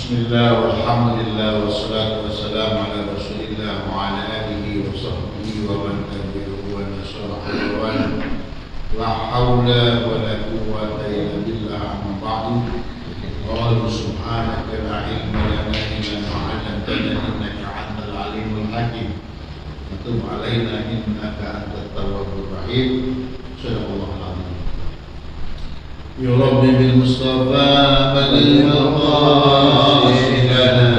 Bismillah walhamdulillah wassalatu wassalamu ala rasulillah wa ala alihi wa sahbihi wa man tabi'ahu wa nasara wa la hawla wa la quwwata illa billah amma ba'du. Qala subhanaka la ilma lana illa ma 'allamtana innaka antal alimul hakim. Wa tub 'alaina innaka antat tawwabur rahim. Sadaqallahu alazim. Ya Rabbi bil Mustafa balil maqasidana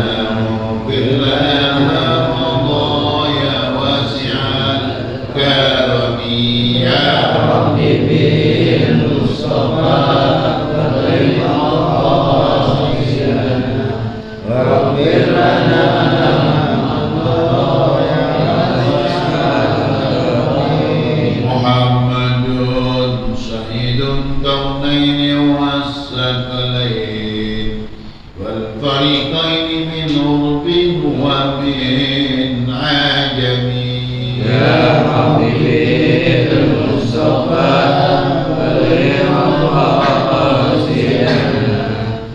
waghfir lana qadaya wasi'al karami ya Rabbi bil Mustafa balil maqasidana waghfir lana qadaya wasi'al karami Muhammadun syahidun kaunaini والثقلين والفريقين من عرب ومن عجم يا ربي بالمصطفى بلغ مقاصدنا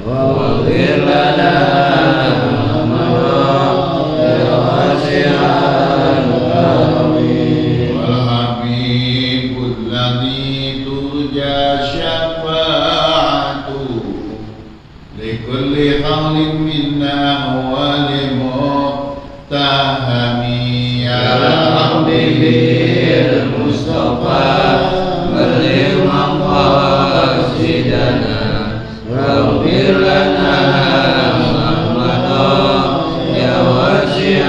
واغفر لنا يا واسع الكرم والحبيب الذي ترجى شفاعته لكل قول منا ولمتهم يا ربي بالمصطفى بلغ مقاصدنا واغفر لنا محمدا يا واسع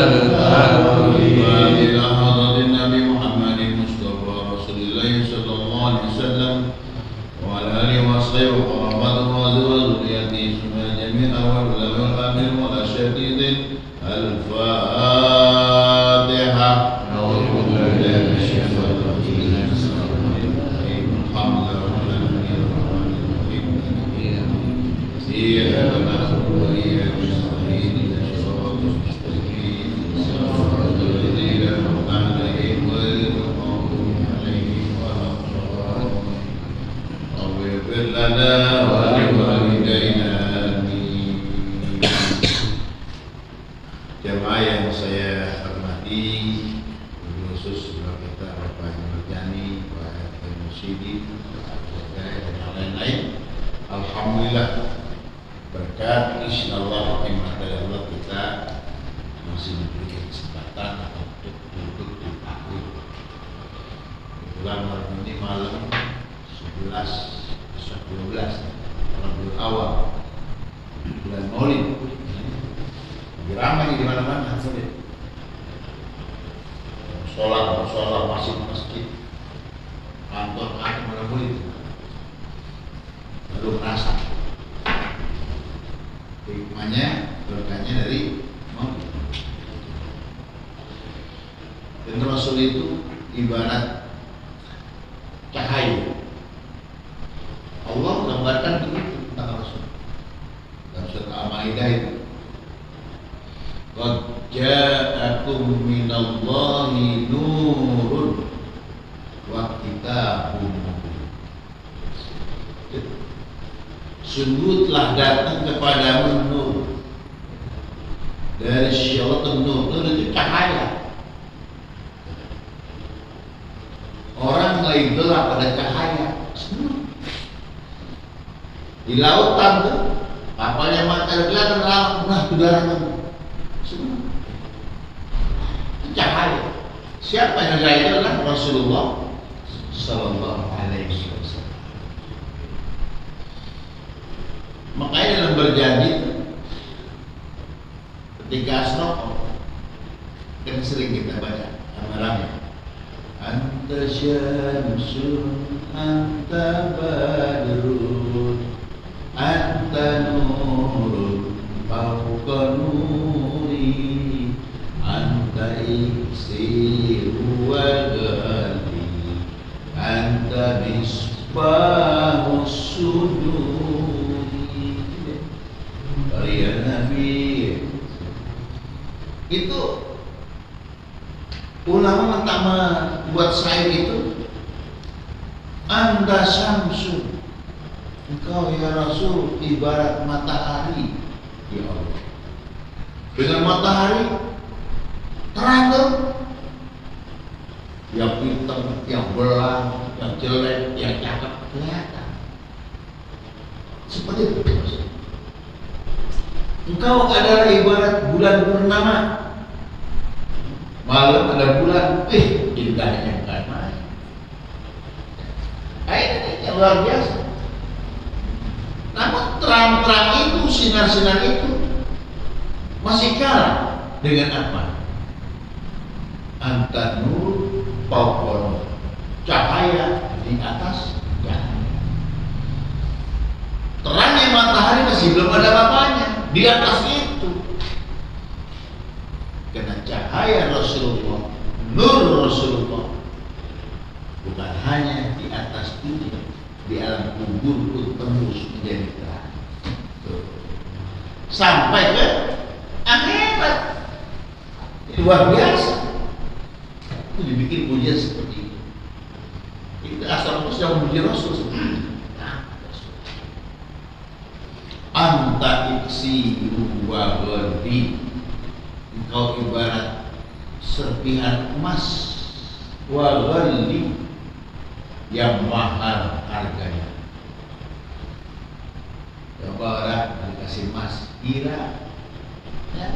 الكرم إلى حضرة النبي محمد المصطفى رسول الله صلى الله عليه وسلم وعلى آله وصحبه وقرابته وذريته ثم جميع والعلماء والآمين والأشهاد الفاتحة. أعوذ بالله من الشيطان الرجيم الحمد لله رب العالمين الرحمن الرحيم إياك نعبد وإياك نستعين اهدنا الصراط المستقيم صراط الذين أنعمت عليهم غير المغضوب عليهم ولا الضالين رب اغفر لنا ولوالدينا آمين. Jemaah yang saya hormati, khusus kita Bapak Nurjani, Pak Musidi, dan yang lain-lain. Alhamdulillah berkat insyaallah nikmat dari Allah kita masih diberi kesempatan untuk duduk di panggung. Kebetulan malam ini malam 12 Rabiul Awal bulan Maulid. Lagi ramai di mana-mana sudah. Sholat masjid, kantor malam Maulid. Lalu merasa hikmahnya, berkahnya dari Maulid. Dan Rasul itu ibarat cahaya. Allah gambarkan begitu tentang Rasul dalam surat Al-Maidah itu. Qad ja'akum minallahi nurun wa kitabun mubin. Sungguh telah datang kepadamu nur dari sisi Allah. Nur itu cahaya. Orang lagi gelap pada cahaya. Di lautan tuh kapalnya mata kelihatan nah udara semua itu cahaya. Siapa yang cahaya itu adalah Rasulullah Sallallahu Alaihi Wasallam. Makanya dalam berjanji ketika asrof kan sering kita baca amalannya. Anta syamsun anta badrun anta nurun fawqa nuri anta iksiru wa ghali anta misbahus suduri. Ya Nabi itu ulama pertama buat saya itu Anda syamsun, engkau ya Rasul ibarat matahari Ya Allah. Dengan matahari terang tuh. Yang hitam, yang belang, yang jelek, yang cakep kelihatan. Seperti itu. Engkau adalah ibarat bulan purnama. Malam ada bulan, indahnya bukan main. Ini luar biasa. Namun terang-terang itu, sinar-sinar itu masih kalah dengan apa? Anta nur fawqa, cahaya di atas cahaya. Terangnya matahari masih belum ada apa-apanya di atas itu. Karena cahaya Rasulullah, nur Rasulullah bukan hanya di atas dunia, di alam kubur pun tembus menjadi terang. Sampai ke akhirat. Luar biasa. Itu dibikin pujian seperti itu. Itu asal itu sedang memuji Rasul. Anta iksiru wa gharbi, engkau ibarat serpihan emas wa gharbi yang mahal harganya. Coba orang dikasih emas kira, ya,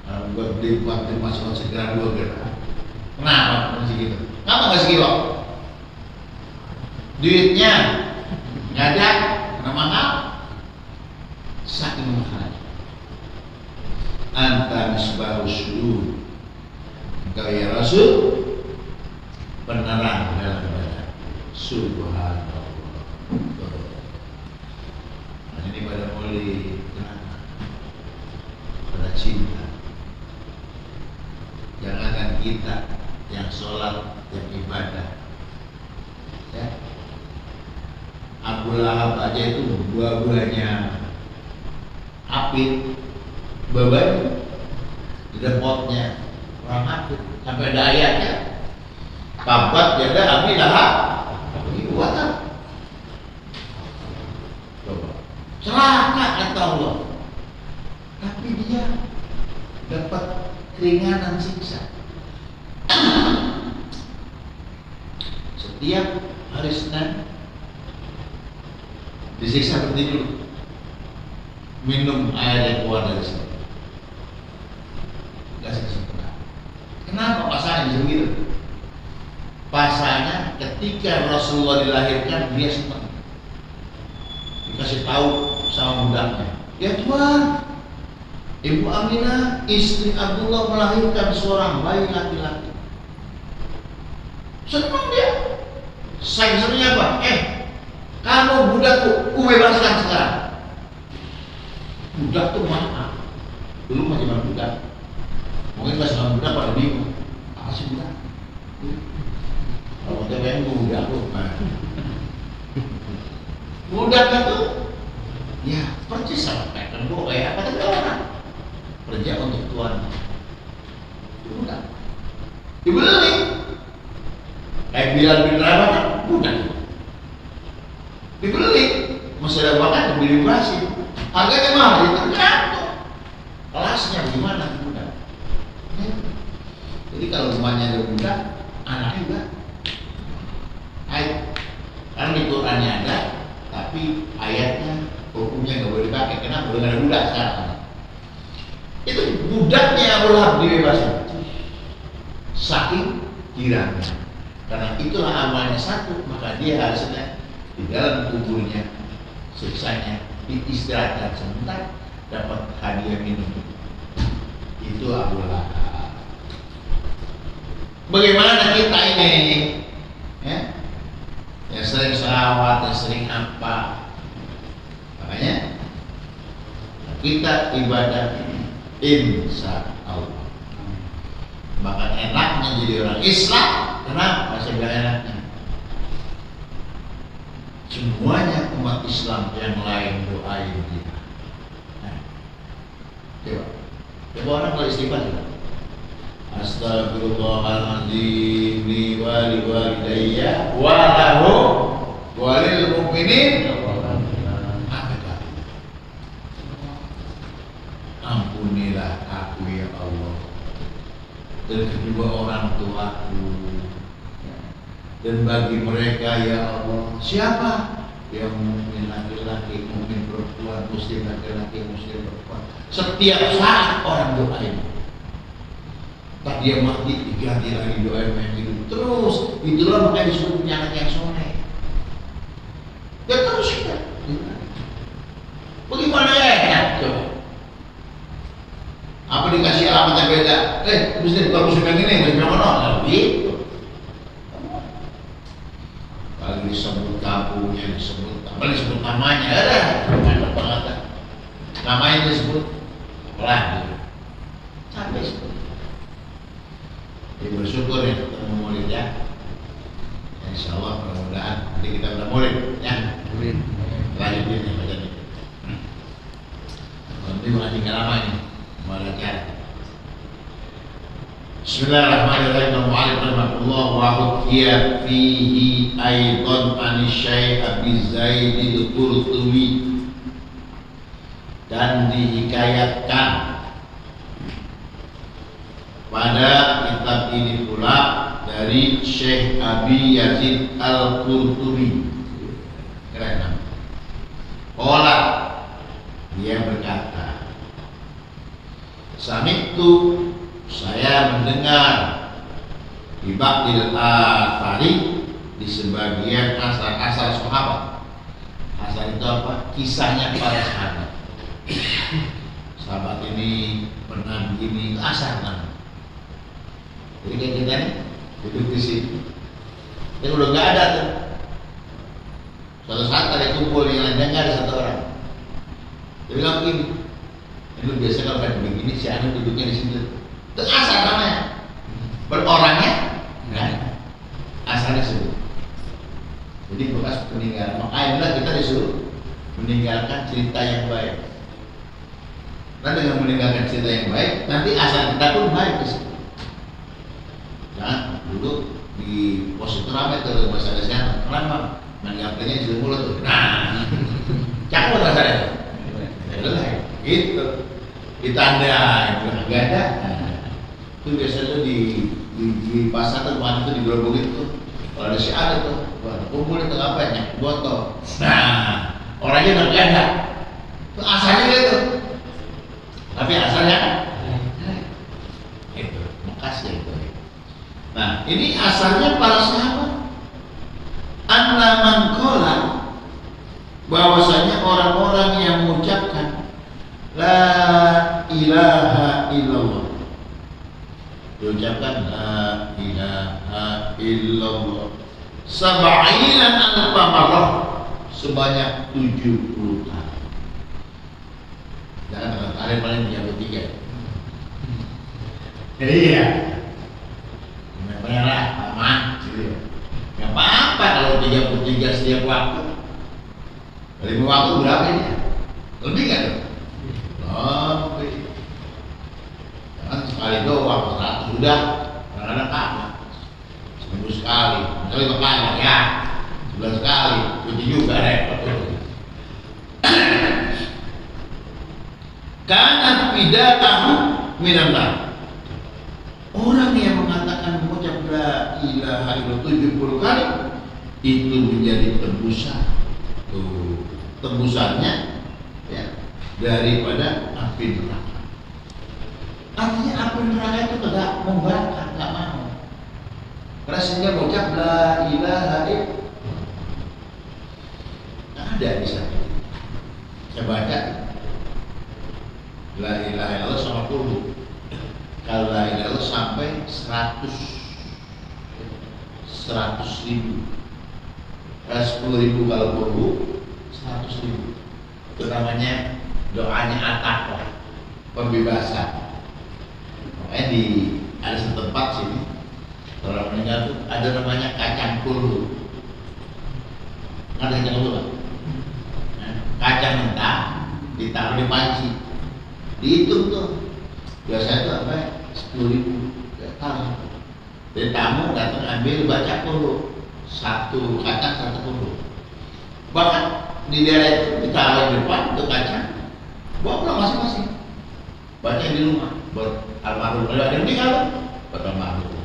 kalau buat beli emas segera 2 gram. Kenapa masih gitu? Kenapa nggak sekilo? Duitnya nggak ada, karena mahal. Saking mahal. Anta misbahu syuhud, engkau ya Rasul penerang dalam badan. Subhanallah. Nah, ini pada mulai kenapa? Pada cinta. Jangankan kita yang sholat, yang ibadah, ya. Abu Lahab aja itu buah-buahnya apit, beban, tidak potnya orang apit, sampai ada ayatnya. Kabat jada Abi Lahab, ini buatan. Coba, celaka kata Allah, tapi dia dapat keringanan siksa. Setiap hari Senin disiksa seperti dulu, minum air yang keluar dari sini, kasih kesempatan. Kenapa pasalnya bisa begitu? Pasalnya ketika Rasulullah dilahirkan, dia senang, dikasih tahu sama budaknya, ya Tuhan, Ibu Aminah, istri Abdullah melahirkan seorang bayi laki-laki. Senang dia. Senangnya apa? Kamu budakku, ku bebaskan sekarang. Budak tuh maaf. Dulu masih zaman budak. Mungkin pas zaman budak pada bingung. Apa sih budak? Kalau kita pengen budak tuh. Budak itu, ya persis sama kayak tembok kayak apa tapi orang. Kerja untuk Tuhan. Budak. Dibeli. Kayak Bilal bin Rabah kan budak. Dibeli. Masih ada bahkan dibeli berhasil. Harganya mahal, itu tergantung kelasnya gimana budak. Jadi kalau rumahnya ada budak, anaknya juga. Karena di Qurannya ada, tapi ayatnya hukumnya nggak boleh dipakai. Kenapa? Udah nggak ada budak sekarang. Itu budaknya Abu Lahab dibebaskan. Saking girangnya. Karena itulah amalnya satu, maka dia harusnya di dalam kuburnya siksanya istirahat sebentar, dapat hadiah minum. Itu Abu Lahab. Bagaimana kita ini, ya, yang sering salawat, yang sering apa, makanya kita ibadah insya Allah. Maka enaknya jadi orang Islam. Kenapa? Saya bilang enaknya. Semuanya umat Islam yang lain doain kita. Nah, coba orang kalau istighfar juga. Astagfirullahaladzim li wa li walidayya wa lahu wa lil mu'minin. dan kedua orang tuaku. Dan bagi mereka ya Allah, siapa yang mukmin laki-laki, mukmin perempuan, muslim laki-laki, muslim perempuan, setiap saat orang doain. Tak dia mati diganti lagi doain yang hidup terus. Itulah makanya disuruh punya anak yang soleh. Ya terus kita. Bagaimana ya? Coba. Apa dikasih alamatnya beda? Mesti kalau muslim yang ini, muslim yang mana? Gitu. Kalau disebut kampungnya, disebut namanya, ada banget. Namanya disebut pelan, sampai sebut. Jadi bersyukur ya ketemu murid ya. Insya Allah mudah-mudahan nanti kita udah murid ya. Lanjutin ya baca ini. Nanti mengaji lama ini, mulai cara. Bismillahirrahmanirrahim. Al-Mu'allif rahimahullah wa hukiya fihi aidan an Syekh Abi Zaid al-Qurtubi, dan dihikayatkan pada kitab ini pula dari Syekh Abi Yazid al-Qurtubi. Keren. Qala, dia berkata, Sami'tu, saya mendengar di ba'dil athari, di sebagian asar-asar sahabat. Asar itu apa? Kisahnya para sahabat. Sahabat ini pernah begini, itu asar namanya. Jadi kayak kita nih duduk di sini, dan udah nggak ada tuh. Suatu saat ada kumpul yang lain, nggak ada satu orang. Dia bilang begini, ini biasa kalau kayak begini si Anu duduknya di sini. Itu asar namanya. Berorangnya nggak ada. Asarnya sebut. Jadi bekas peninggalan. Makanya kita disuruh meninggalkan cerita yang baik. Dan dengan meninggalkan cerita yang baik, nanti asar kita pun baik di situ. Jangan duduk di pos itu ramai tuh bahasa kesehatan. Kenapa? Menyampainya di mulut tuh. Nah, cakap rasanya. Ya, gitu. Ditanda, nggak ada. Itu biasanya di pasar tuh kemarin tuh di gerobak itu. Kalau ada si ada tuh, kumpul itu apa? Botol. Nah, orangnya nggak ada. Itu asalnya itu. Tapi asalnya itu bekas ya itu. Nah, ini asalnya para sahabat. Anna man qala, bahwasanya orang-orang yang mengucapkan la ilaha illallah, diucapkan la ilaha illallah sab'inan alfa marrah, sebanyak 70 kali. Jangan ada paling 33. Jadi ya merah, aman, gitu. Gak apa-apa kalau 33 setiap waktu. Dari waktu berapa ini? Lebih kan? Lebih. Jangan sekali doang, 100 sudah. Kadang-kadang apa? Seminggu sekali, sekali berkali ya. Sebulan sekali, cuti juga repot. Karena tidak tahu minallah. Orang yang mengatakan mengucap la ilaha illallah 70 kali itu menjadi tebusan. Tuh, tebusannya ya daripada api neraka. Artinya api neraka itu tidak membakar, tidak mau. Karena sehingga mengucap la ilaha illallah. Ada di sana. Saya baca la ilaha illallah sama puluh. Kalau la ilaha illallah sampai 100.000, 10.000 kalau puluh, 100.000. Itu namanya doanya ataqwa, pembebasan. Makanya ada satu tempat sini, orang meninggal itu ada namanya kacang puluh. Ada kacang puluh, kacang mentah ditaruh di panci, dihitung tuh. Biasanya itu apa? 10.000. Tahu. Jadi tamu datang ambil baca puluh, satu kacang 1 puluh. Bahkan di daerah itu ditaruh di depan itu kacang, bawa pulang masing-masing. Baca di rumah buat almarhum. Kalau ada yang meninggal, Kata makhluk.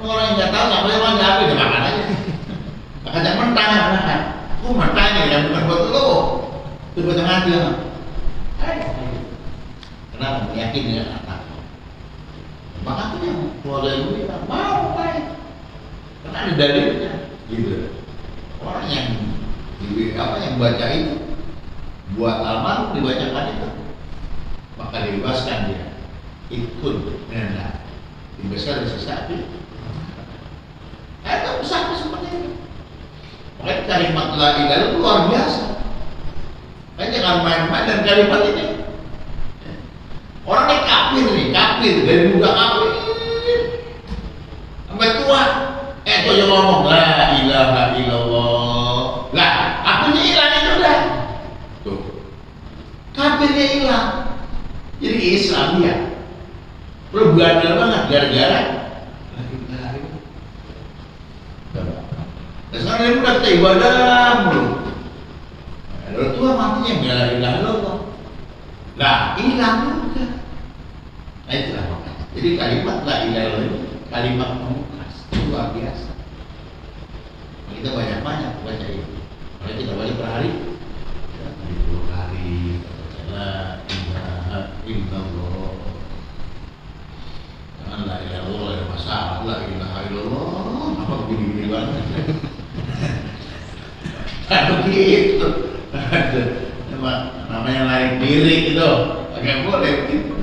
Orang yang nggak tahu sampai orang nggak habis makan aja. Makanya mentah makan. Mentah nih, yang bukan buat lo. Itu buat yang adil. Kenapa? Yakin dengan anak. Maka tuh yang keluarga ibu bilang mau baik. Karena ada dalilnya. Gitu. Orang yang yang baca itu buat almarhum dibacakan itu, maka dibebaskan dia. Ikut benar. Dibebaskan dari sisa api. Itu besar seperti itu. Makanya kalimat la ilaha illallah luar biasa. Makanya jangan main-main dengan kalimat ini. Orang yang kafir dari muda kafir sampai tua. Itu yang ngomong la ilaha illallah. Lah, akunya hilang itu dah. Tuh. Kafirnya hilang. Jadi Islam ya. Berbandel banget gara-gara sekarang dia udah kita ibadah mulu. Lalu tua matinya nggak la ilaha illallah. Lah, hilang juga. Nah itulah makanya. Jadi kalimat la ilaha illallah kalimat pemungkas luar biasa. Kita banyak-banyak baca itu. Kalau kita balik per hari, 10 hari baca la ilaha illallah. Jangan la ilaha illallah ada masalah. La ilaha illallah apa begini-begini banget. Begitu. Namanya lari diri gitu. Agak boleh begitu.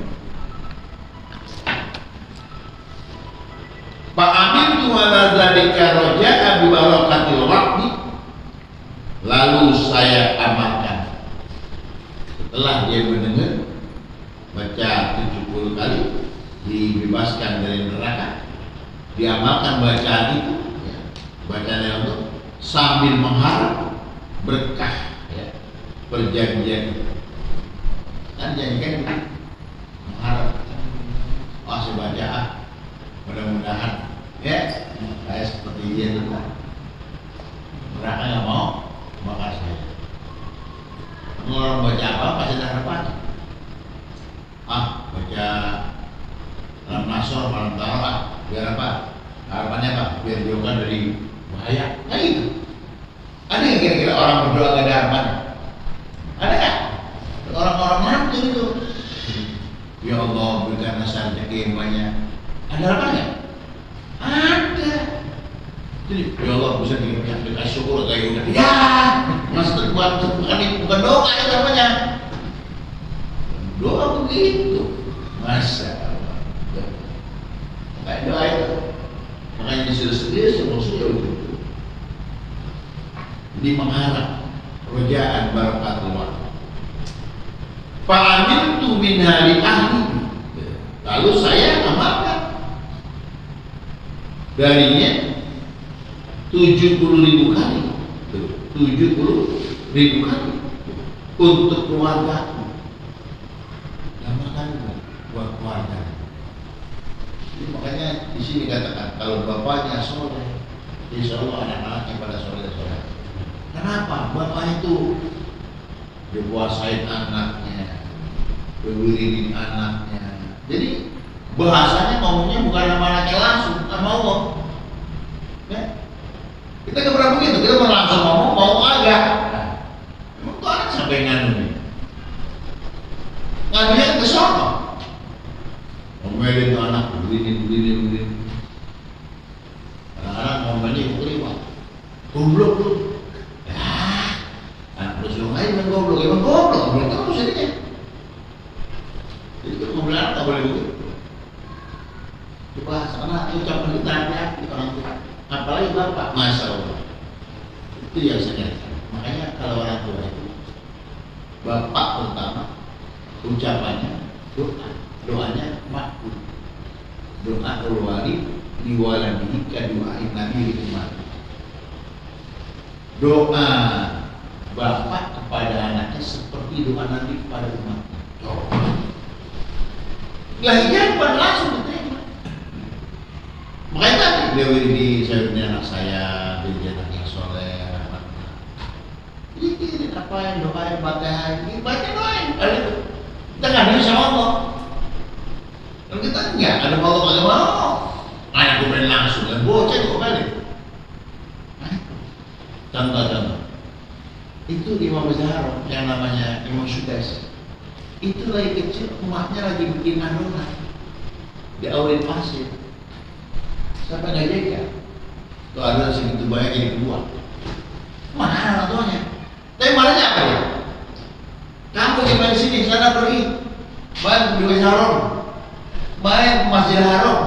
Pak Amin tu ala zalika roja'a bi barakatil waqti. Lalu saya amalkan. Setelah dia mendengar baca 70 kali dibebaskan dari neraka, diamalkan bacaan itu, ya, bacaan yang untuk sambil mengharap berkah, ya, perjanjian. Kan janjikan mengharap, saya baca mudah-mudahan ya kayak seperti dia itu kan. Mereka nggak mau maka saya. Kalau baca apa pasti ada harapan. Baca dalam nasor malam taala biar apa? Harapannya apa? Biar dijauhkan dari bahaya. Nah itu. Ada yang kira-kira orang berdoa nggak ada harapannya? Ada nggak? Orang-orang nanti itu. Ya Allah berikan nasihat rezeki yang banyak. Ada apa nggak? Ada. Jadi ya Allah bisa dikasih syukur kayak udah. Ya, mas bukan doa itu namanya. Doa begitu. Masya Allah. Kayak doa itu. Makanya disuruh semua begitu. Jadi mengharap rojaan barakatullah. Fa'amiltu min hari ahli. Lalu saya amalkan darinya 70.000 kali, 70.000 kali untuk keluarga. Amalkan buat keluarga. Jadi makanya di sini katakan kalau bapaknya soleh, insya Allah anak-anaknya pada soleh. Kenapa? Bapak itu dipuasain anaknya, berwiridin anaknya. Jadi bahasanya ngomongnya bukan nama anaknya langsung, sama Allah. Ya? Kita nggak pernah begitu, kita pernah langsung ngomong mau agak. Emang tuh anak sampai nganu nih. Ngadunya kan ke sono. Ngomelin tuh anak begini. Kadang-kadang ngomelnya ibu kelima. Goblok lu. Terus yang lain kan goblok terus jadinya. Jadi kalau ngobrol anak tak boleh begitu. Coba karena ucapan kita hati-hati orang tua, apalagi bapak, masya Allah. Itu yang saya katakan. Makanya kalau orang tua itu, bapak terutama ucapannya doanya makbul. Doa ulwali liwaladihi kadu'ain nabi li umat. Doa bapak kepada anaknya seperti doa Nabi kepada umatnya. Lahirnya bukan langsung diterima. Makanya tadi beliau ini saya punya anak saya, dia anak yang soleh, ini apa yang doain Fatihah ini, baca doain. Kita nggak bisa sama Allah. kita enggak, ada mau. Anak gue main langsung, dan bocah kok balik. Contoh-contoh. Itu Imam Zahra yang namanya Imam Sudais. Itu lagi kecil, emaknya lagi bikin adonan di awalin pasir. Sampai nggak jaga. Tuh ada segitu banyak jadi kedua. Mana orang tuanya? Tapi marahnya apa ya? Kamu gimana di sini? Sana pergi. Main di Masjid Haram. Main ke Masjid Haram.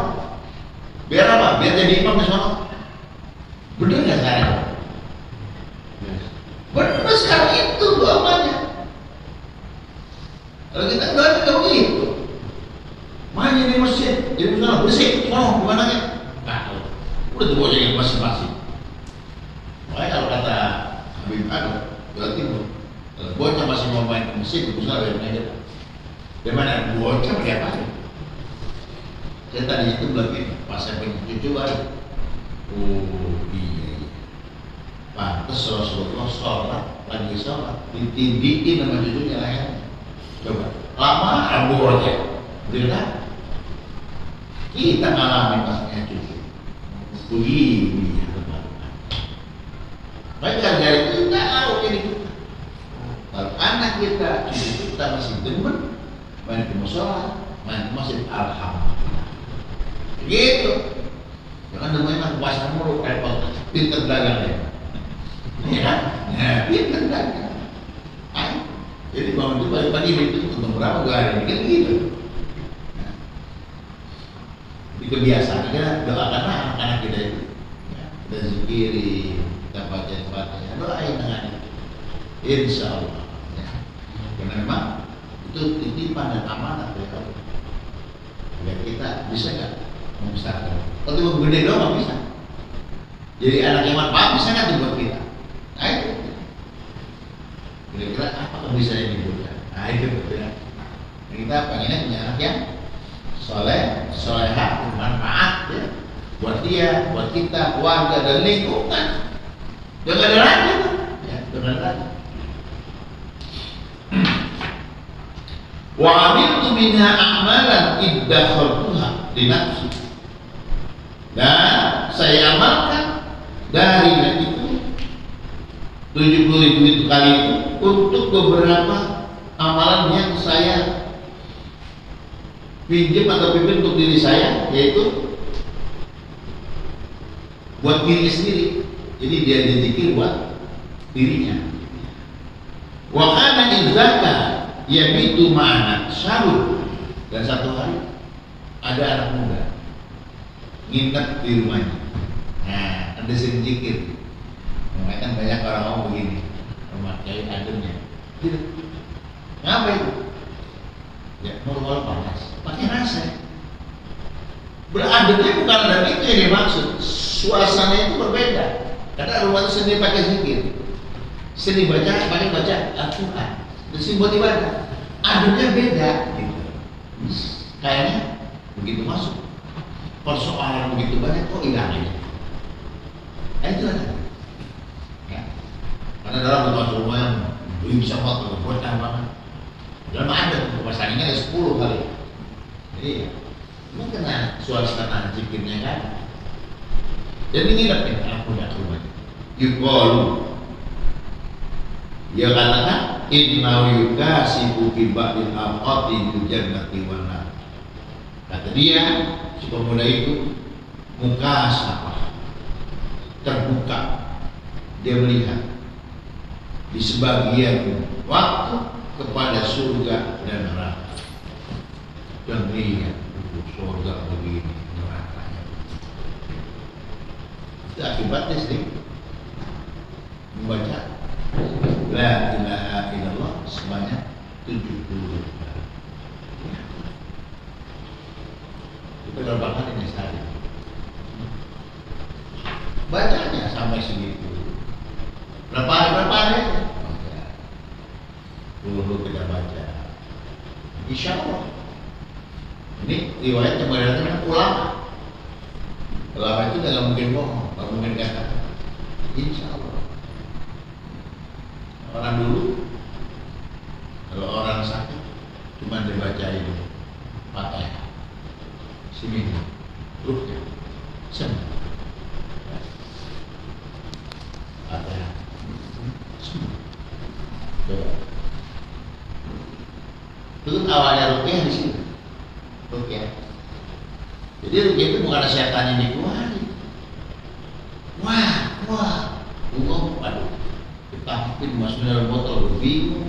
Biar apa? Biar jadi imam di sana. Bener nggak sekarang? Bener sekarang itu doanya. Kalau kita doa kita begitu. Main di masjid, jadi sana bersih. Mau gimana ya? Nah, udah tuh bocah yang masing-masing. Makanya kalau kata Habib Adam, berarti kalau bocah masih mau main ke masjid, itu salah yang aja. Bagaimana bocah melihat apa? Saya tadi itu lagi pas saya pengen cucu baru. Oh iya. Pantes Rasulullah sholat, lagi sholat, ditindikin sama cucunya lain. Coba, lama abu aja, benar? Kita ngalamin pasnya cucu. Begini ya teman-teman. Baik dari itu nggak tahu jadi kita. Kalau anak kita, cucu kita masih demen main ke musola, main ke masjid, alhamdulillah. Begitu. Jangan namanya puasa mulu, repot, pinter dagang ya. Ya, nah, pinter dagang. Jadi bangun itu pagi-pagi itu untuk berapa 2 hari kan gitu. Nah, kebiasaannya doakan anak-anak kita itu. Ya, kita zikiri, kita baca-baca, doain dengan insya Allah. Ya. Karena memang itu titipan dan amanat ya kalau biar kita bisa nggak membesarkan. Kalau cuma gede doang nggak bisa. Jadi anak yang manfaat bisa nggak tuh buat kita? Nah itu. Kira-kira apa bisa yang dibutuhkan? Nah itu betul ya. Kita pengennya punya anak yang soleh, solehah, bermanfaat ya. Buat dia, buat kita, keluarga dan lingkungan. Jangan ada lagi, ya, jangan ada lagi. Wa amiltu minha a'malan iddakhartuha li nafsi. Dan saya amalkan dari itu 70.000 itu kali itu untuk beberapa amalan yang saya pinjam atau pimpin untuk diri saya, yaitu buat dirinya sendiri. Jadi dia dizikir buat dirinya. Wa kana idzaka yabitu ma'ana syabul. Dan satu hari ada anak muda nginep di rumahnya. Nah, ada sing zikir. Kan banyak orang ngomong begini, memakai ademnya. Gitu. Ngapa itu? Ya, normal panas. Pakai rasa. Berademnya bukan ada itu yang dimaksud. Suasananya itu berbeda. Karena rumah itu sendiri pakai zikir. Sendiri baca Al-Quran. Terus buat ibadah. Ademnya beda. Gitu. Kayaknya begitu masuk. Persoalan begitu banyak kok hilang aja. Nah itu ada. Karena dalam beberapa rumah yang belum bisa foto, bocah banget. Dalam ada pasangannya ada 10 kali. Jadi ya, memang kena suasana zikirnya kan. Jadi nginep nih anak muda rumahnya. Yuqalu, dia katakan inna yukasibu fi ba'dil awqati bil jannati wan nar. Kata dia, si pemuda itu muka apa? Terbuka. Dia melihat di sebagian waktu kepada surga dan neraka. Dan lihat surga begini, nerakanya. Itu akibatnya sih membaca La ilaha illallah sebanyak 70 kali. Itu berapa kali ini sehari? Bacanya sampai segitu. Berapa hari? Dulu kita baca. Insya Allah. Ini riwayat yang mengatakan ulama. Ulama itu tidak mungkin bohong, tidak mungkin kata. Insya Allah. Orang dulu, kalau orang sakit, cuma dibaca itu Fatihah. sini rukyah sembuh. Ada sembuh. Coba. Itu awalnya rukyah di sini. Rukyah. Jadi rukyah itu bukan setan yang dikeluarin. Wah, aduh, ditampilin masukin dalam botol, bingung.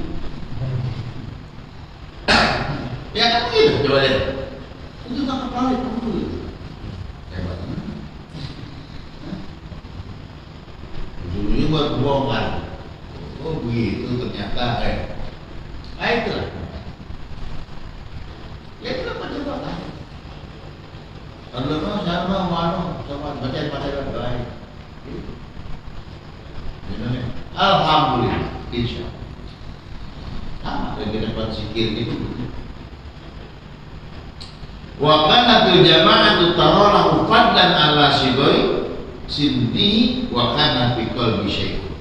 Ya kan begitu, coba lihat. Itu tak kepala itu dulu. Hebat. Ujung-ujungnya buat kebongkar. Oh begitu ternyata itulah. Ya itu apa coba kan? Kalau sama baca doa. Alhamdulillah, insya Allah. Sama dengan dapat zikir itu. Wa kana jama'atu tarahu fadlan ala sidoi sindi wa kana fi qalbi syai'un.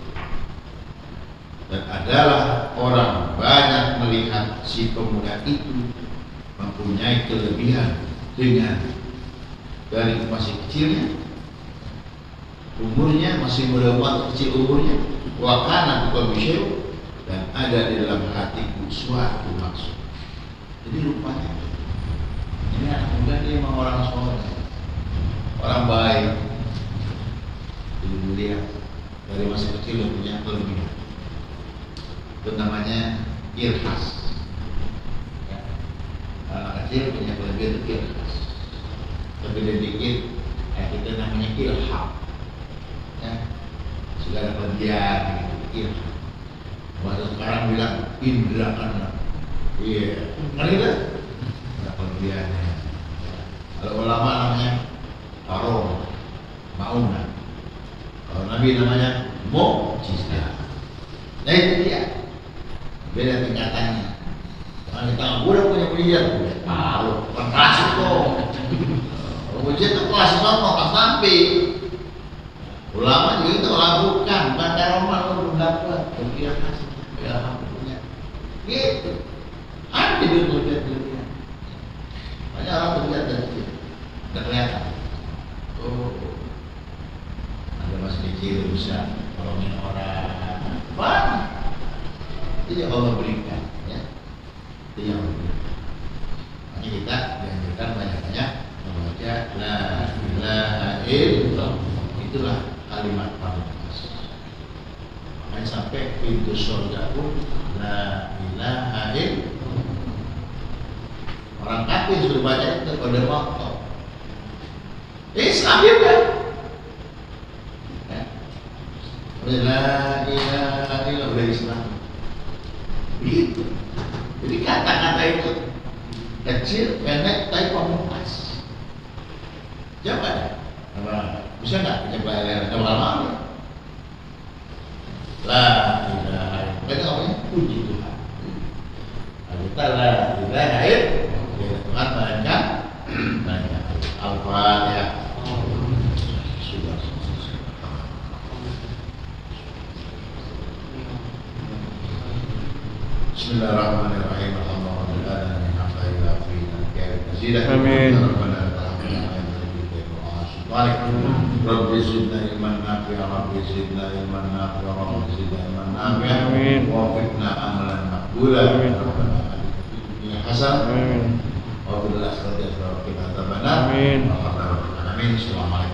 Dan adalah orang banyak melihat si pemuda itu mempunyai kelebihan dengan dari masih kecilnya, umurnya masih muda banget, kecil umurnya, wa kana fi qalbi syai'un, dan ada di dalam hatiku suatu maksud. Jadi rupanya ini anak muda dia memang orang soleh, orang baik. Dulu lihat dari masa kecil dia punya kelebihan. Itu namanya irhas. Ya. Anak kecil punya kelebihan itu irhas. Lebih dikit, kita namanya ilham. Ya. Segala kelebihan gitu, ilham. Bahasa sekarang bilang indra kana. Iya, ngerti kan? Ada kelebihannya. Kalau ulama namanya karom, mauna. Kalau Nabi namanya mukjizat. Nah itu dia. Beda tingkatannya. Kalau kita udah punya mukjizat, kalau kelas itu, mukjizat itu kelas nomor kelas sampai. Ulama juga itu lakukan, baca roman lo belum dapat, berkira kasih, alhamdulillah. Gitu. Ada di dunia. Banyak orang terlihat dari situ, tidak kelihatan. Oh, ada masih kecil bisa tolongin orang, banyak. Itu yang Allah berikan, ya. Itu yang Allah berikan. Makanya kita dianjurkan banyak-banyak membaca La ilaha illallah. Itulah kalimat pamungkas. Makanya sampai pintu surga pun La ilaha illallah. Orang kafir sudah baca itu pada waktu Islam juga. La ilaha illallah udah Islam. Begitu. Jadi kata-kata itu kecil, pendek, tapi pamungkas. Coba deh. Bisa nggak coba lele? Coba lama. La ilaha illallah. Itu namanya puji Tuhan. Kita la ilaha illallah. Tuhan banyak Al-Fatihah. Sudah. Bismillahirrahmanirrahim. Amin. Rabbi zidna ilman nafi'a, Rabbi zidna ilman nafi'a, Rabbi zidna ilman nafi'a. Amin. Wafiqna amalan maqbula. Ya hasan. Amin. Wa bil akhirati asrafina tabana. Amin. Amin. Assalamualaikum.